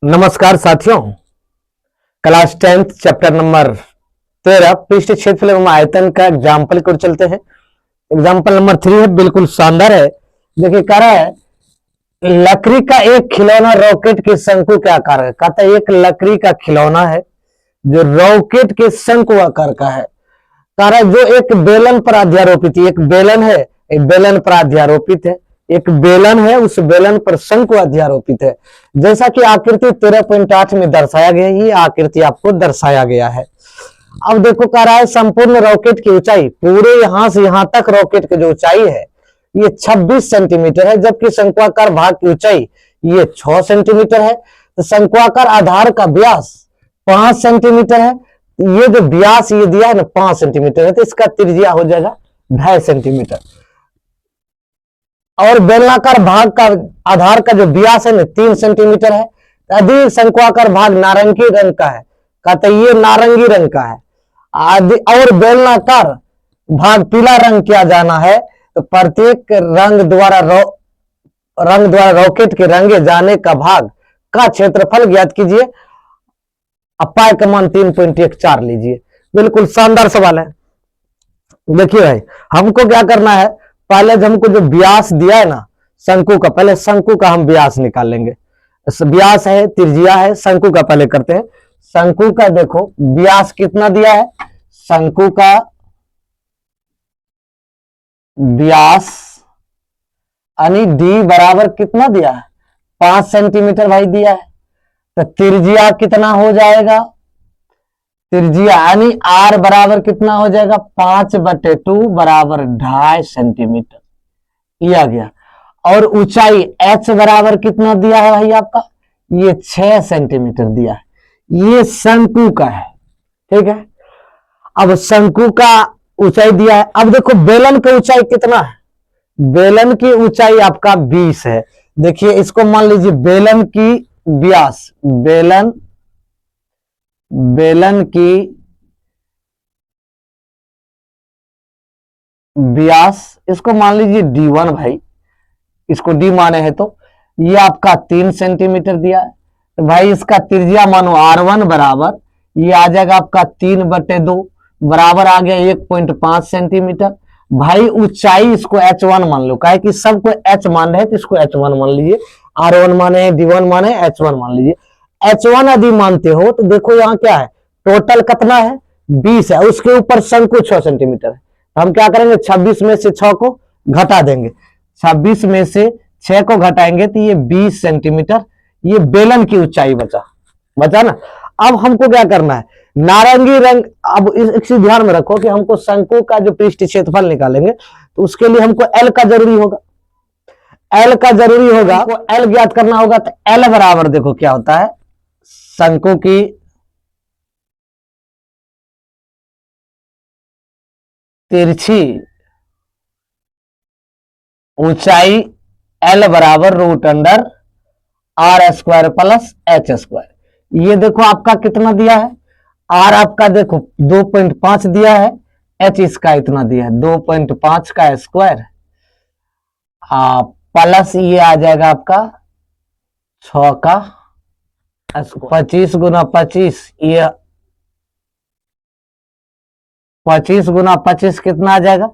नमस्कार साथियों, class 10th chapter number 13 पृष्ठ क्षेत्रफल एवं आयतन का एग्जाम्पल को चलते हैं। एग्जाम्पल नंबर 3 है, बिल्कुल शानदार है। देखिए कह रहा है लकड़ी का एक खिलौना रॉकेट के शंकु के आकार है। कहता है एक लकड़ी का खिलौना है जो रॉकेट के शंकु आकार का है। कह रहा है जो एक बेलन पर अध्यारोपित है। एक बेलन है, एक बेलन पर अध्यारोपित है, एक बेलन है, उस बेलन पर शंकु अध्यारोपित है। जैसा कि आकृति 13.8 में दर्शाया गया है, ये आकृति आपको दर्शाया गया है। अब देखो कह रहा है संपूर्ण रॉकेट की ऊंचाई, पूरे यहां से यहां तक रॉकेट की जो ऊंचाई है ये 26 सेंटीमीटर है, जबकि शंक्वाकार भाग की ऊंचाई ये 6 सेंटीमीटर है। तो शंक्वाकार आधार का व्यास 5 सेंटीमीटर है। ये जो व्यास ये दिया है ना 5 सेंटीमीटर है, तो इसका त्रिज्या हो जाएगा 2.5 सेंटीमीटर। और बेलनाकार भाग का आधार का जो व्यास है ना 3 सेंटीमीटर है। अधिक शंक्वाकार भाग नारंगी रंग का है। कहते ये नारंगी रंग का है। आदि और बेलनाकार भाग पीला रंग किया जाना है, तो प्रत्येक रंग द्वारा रॉकेट के रंगे जाने का भाग का क्षेत्रफल ज्ञात कीजिए। पाई का मान 3.14 लीजिए। बिल्कुल शानदार सवाल है। देखिए भाई हमको क्या करना है, पहले हमको जो व्यास दिया है ना शंकु का, पहले शंकु का हम व्यास निकाल लेंगे। व्यास है, त्रिज्या है, शंकु का पहले करते हैं। शंकु का देखो व्यास कितना दिया है, शंकु का व्यास यानी डी बराबर कितना दिया है 5 सेंटीमीटर भाई दिया है। तो त्रिज्या कितना हो जाएगा, त्रिज्या यानी आर बराबर कितना हो जाएगा 5/2 बराबर 2.5 सेंटीमीटर, ये आ गया। और ऊंचाई एच बराबर कितना दिया है भाई आपका, ये 6 सेंटीमीटर दिया है। ये शंकु का है, ठीक है। अब शंकु का ऊंचाई दिया है। अब देखो बेलन की ऊंचाई कितना है, बेलन की ऊंचाई आपका 20 है। देखिए इसको मान लीजिए बेलन की व्यास, बेलन की व्यास इसको मान लीजिए D1 भाई, इसको D माने है तो ये आपका 3 सेंटीमीटर दिया है। तो भाई इसका त्रिज्या मानो R1 बराबर ये आ जाएगा आपका 3/2 बराबर आ गया 1.5 सेंटीमीटर। भाई ऊंचाई इसको H1 मान लो, काहे कि सबको H मान रहे हैं तो इसको H1 मान लीजिए। R1 माने, D1 माने, H1 मान लीजिए। H1 यदि मानते हो तो देखो यहाँ क्या है, टोटल कितना है 20 है, उसके ऊपर शंकु 6 सेंटीमीटर है। हम क्या करेंगे 26 में से 6 को घटा देंगे, 26 में से 6 को घटाएंगे तो ये 20 सेंटीमीटर ये बेलन की ऊंचाई बचा ना। अब हमको क्या करना है, नारंगी रंग। अब इस ध्यान में रखो कि हमको शंकु का जो पृष्ठ क्षेत्रफल निकालेंगे तो उसके लिए हमको एल का जरूरी होगा, एल का जरूरी होगा, हमको एल ज्ञात करना होगा। तो एल बराबर देखो क्या होता है, शंकु की तिरछी ऊंचाई एल बराबर √√R² प्लस H²। ये देखो आपका कितना दिया है, आर आपका देखो 2.5 दिया है, एच इसका इतना दिया है 2.5 का स्क्वायर, प्लस ये आ जाएगा आपका 6 का 25 गुना 25, ये 25 गुना 25 कितना आ जाएगा,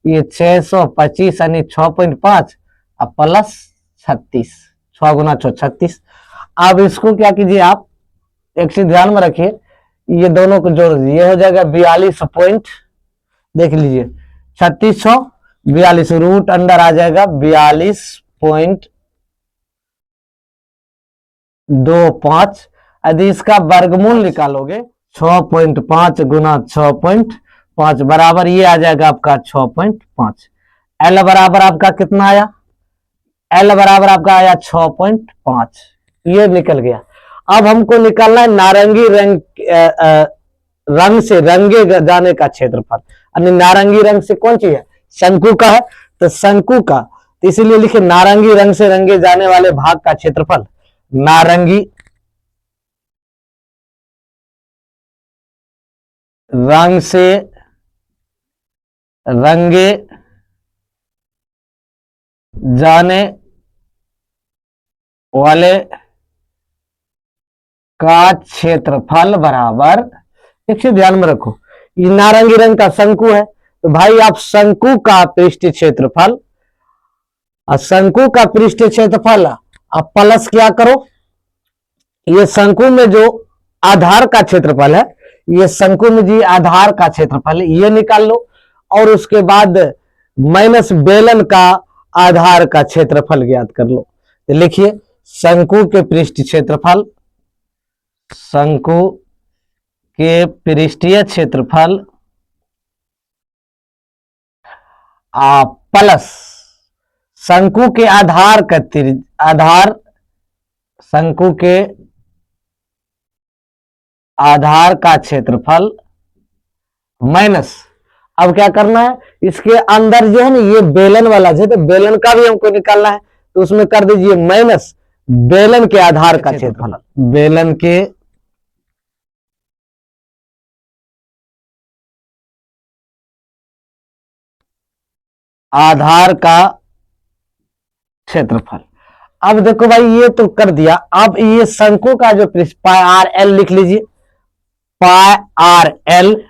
ये 625 यानी 6.5 और प्लस 36, 6 गुना 6 36। अब इसको क्या कीजिए आप, एक चीज ध्यान में रखिए, ये दोनों को जोड़ दीजिए, ये हो जाएगा 42 पॉइंट, देख लीजिए 3642 रूट अंडर आ जाएगा 42.25। यदि इसका वर्गमूल निकालोगे 6.5 गुना 6.5 बराबर ये आ जाएगा आपका 6.5। एल बराबर आपका कितना आया, एल बराबर आपका आया 6.5, ये निकल गया। अब हमको निकालना है नारंगी रंग से रंगे जाने का क्षेत्रफल, यानी नारंगी रंग से कौन सी है, शंकु का है। तो शंकु का, तो इसीलिए लिखे नारंगी रंग से रंगे जाने वाले भाग का क्षेत्रफल, नारंगी रंग से रंगे जाने वाले का क्षेत्रफल बराबर, एक चीज ध्यान में रखो, ये नारंगी रंग का शंकु है, तो भाई आप शंकु का पृष्ठ क्षेत्रफल और शंकु का पृष्ठ क्षेत्रफल आप प्लस क्या करो, ये शंकु में जो आधार का क्षेत्रफल है, ये शंकु में जी आधार का क्षेत्रफल है, ये निकाल लो, और उसके बाद माइनस बेलन का आधार का क्षेत्रफल ज्ञात कर लो। तो लिखिए शंकु के पृष्ठ क्षेत्रफल, शंकु के पृष्ठीय क्षेत्रफल प्लस शंकु के आधार का आधार, शंकु के आधार का क्षेत्रफल माइनस, अब क्या करना है, इसके अंदर जो है ना ये बेलन वाला जो है, तो बेलन का भी हमको निकालना है, तो उसमें कर दीजिए माइनस बेलन के आधार का क्षेत्रफल, बेलन के आधार का क्षेत्रफल। अब देखो भाई ये तो कर दिया, अब ये शंकु का जो पाई आर एल लिख लीजिए, पाई आर एल।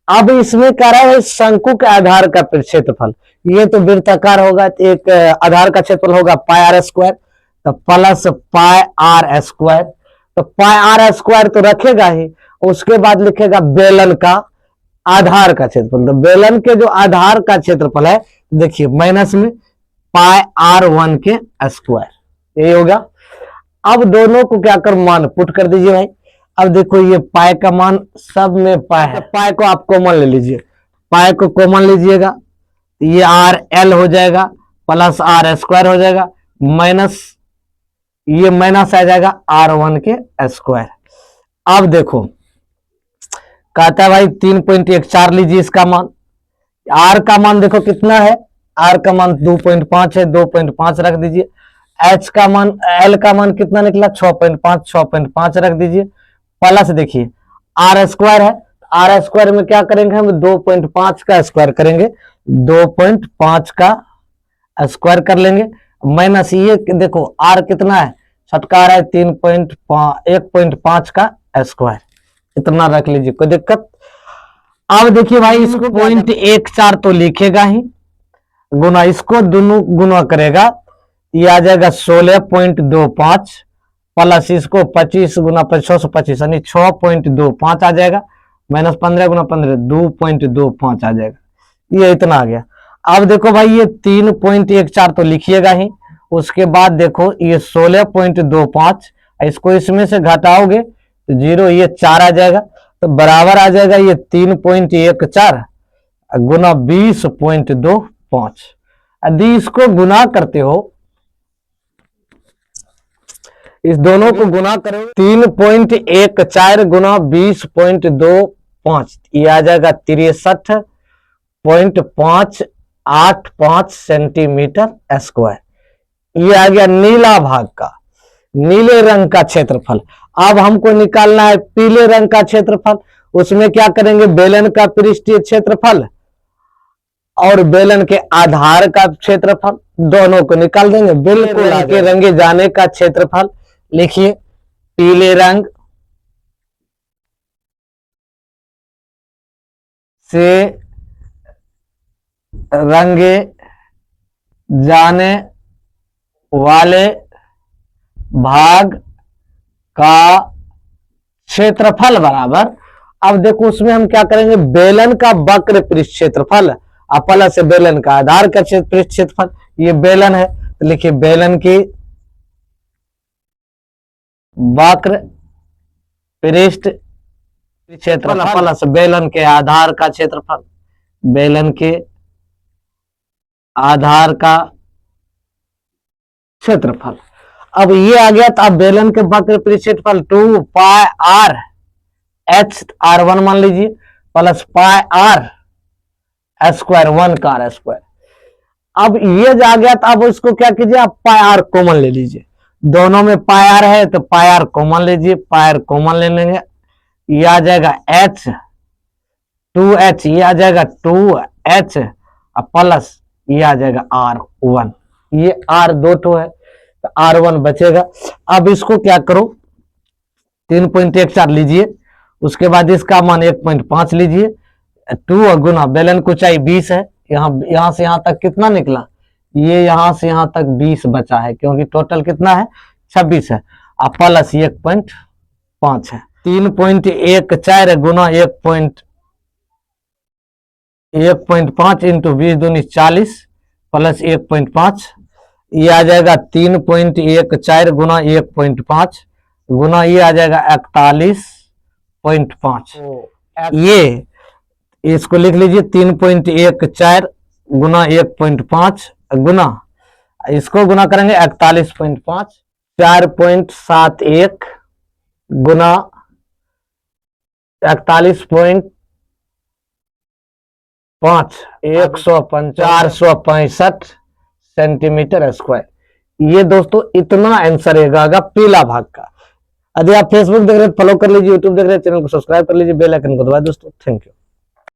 अब इसमें कह रहा है शंकु के आधार का क्षेत्रफल, ये तो वृत्ताकार होगा, एक आधार का क्षेत्रफल होगा पाई आर स्क्वायर, तो प्लस पाई आर स्क्वायर, तो पाई आर स्क्वायर तो रखेगा ही, उसके बाद लिखेगा बेलन का आधार का क्षेत्रफल, तो बेलन के जो आधार का क्षेत्रफल है देखिए माइनस में पाई आर वन के स्क्वायर, यही होगा। अब दोनों को क्या कर मान पुट कर दीजिए भाई। अब देखो ये पाई का मान सब में पाई है, पाई को आप कॉमन ले लीजिए, पाई को कॉमन लीजिएगा, ये आर एल हो जाएगा प्लस आर स्क्वायर हो जाएगा, माइनस ये माइनस आ जाएगा आर वन के स्क्वायर। अब देखो कहता है भाई 3.14 लीजिए इसका मान, आर का मान देखो कितना है, आर का मान 2.5 है, 2.5 रख दीजिए, एच का मान एल का मान कितना निकला 6.5, 6.5 रख दीजिए, प्लस देखिए आर स्क्वायर है, आर स्क्वायर में क्या करेंगे हम 2.5 का स्क्वायर करेंगे, 2.5 का स्क्वायर कर लेंगे, माइनस ये देखो आर कितना है छटकार है 1.5 का स्क्वायर, इतना रख लीजिए कोई दिक्कत। अब देखिए भाई इसको 0.14 तो लिखेगा ही, गुना इसको दोनों गुना करेगा, ये आ जाएगा 16.25 प्लस इसको 25 गुना 625 यानी 6.25 आ जाएगा, माइनस 15 गुना 15 2.25 आ जाएगा, ये इतना आ गया। अब देखो भाई ये 3.14 तो लिखिएगा ही, उसके बाद देखो ये 16.25, इसको इसमें से घटाओगे तो 0, ये 4 आ जाएगा, तो बराबर आ जाएगा ये 3.14 गुना 20.25। यदि इसको गुना करते हो, इस दोनों को गुना करो 3.14 गुना 20.25, ये आ जाएगा 63.585 सेंटीमीटर स्क्वायर। ये आ गया नीला भाग का, नीले रंग का क्षेत्रफल। अब हमको निकालना है पीले रंग का क्षेत्रफल, उसमें क्या करेंगे बेलन का पृष्ठीय क्षेत्रफल और बेलन के आधार का क्षेत्रफल दोनों को निकाल देंगे, बिल्कुल आगे रंगे जाने का क्षेत्रफल। लिखिए पीले रंग से रंगे जाने वाले भाग का क्षेत्रफल बराबर, अब देखो उसमें हम क्या करेंगे बेलन का वक्र पृष्ठ क्षेत्रफल प्लस से बेलन का आधार का पृष्ठ क्षेत्रफल, ये बेलन है तो लिखिए बेलन की वक्र पृष्ठ क्षेत्रफल प्लस बेलन के आधार का क्षेत्रफल, बेलन के आधार का क्षेत्रफल। अब ये आ गया, तो अब बेलन के वक्र पृष्ठ क्षेत्रफल 2 पाई आर एच आर वन मान लीजिए प्लस पाई आर स्क्वायर 1 का आर स्क्वायर। अब ये आ गया, तो अब इसको क्या कीजिए आप पाई आर कॉमन ले लीजिए, दोनों में पाई आर है तो पाई आर कॉमन लीजिए, पाई आर कॉमन ले लेंगे, ये आ जाएगा एच 2h, ये आ जाएगा 2h प्लस ये आ जाएगा R1, ये R दो है तो R1 बचेगा। अब इसको क्या करो 3.14 लीजिए। उसके बाद इसका मान 1.5 लीजिए, 2 और गुना बेलन को ऊंचाई 20 है, यहाँ से यहाँ तक कितना निकला, ये यहाँ से यहाँ तक 20 बचा है, क्योंकि टोटल कितना है 26 है, और प्लस 1.5 है। 3.14 गुना 1.5 इंटू 20 दूनी 40 प्लस 1.5, ये आ जाएगा 3.14 गुना 1.5 गुना ये आ जाएगा 41.5। ये इसको लिख लीजिए 3.14 गुना 1.5 गुना इसको गुना करेंगे 41.5, 4.71 गुना 41.5 465 सेंटीमीटर स्क्वायर। ये दोस्तों इतना आंसर रहेगा पहला भाग का। यदि आप फेसबुक देख रहे हैं फॉलो कर लीजिए, यूट्यूब देख रहे हैं चैनल को सब्सक्राइब कर लीजिए, बेल आइकन को दबाएं दोस्तों। Thank you.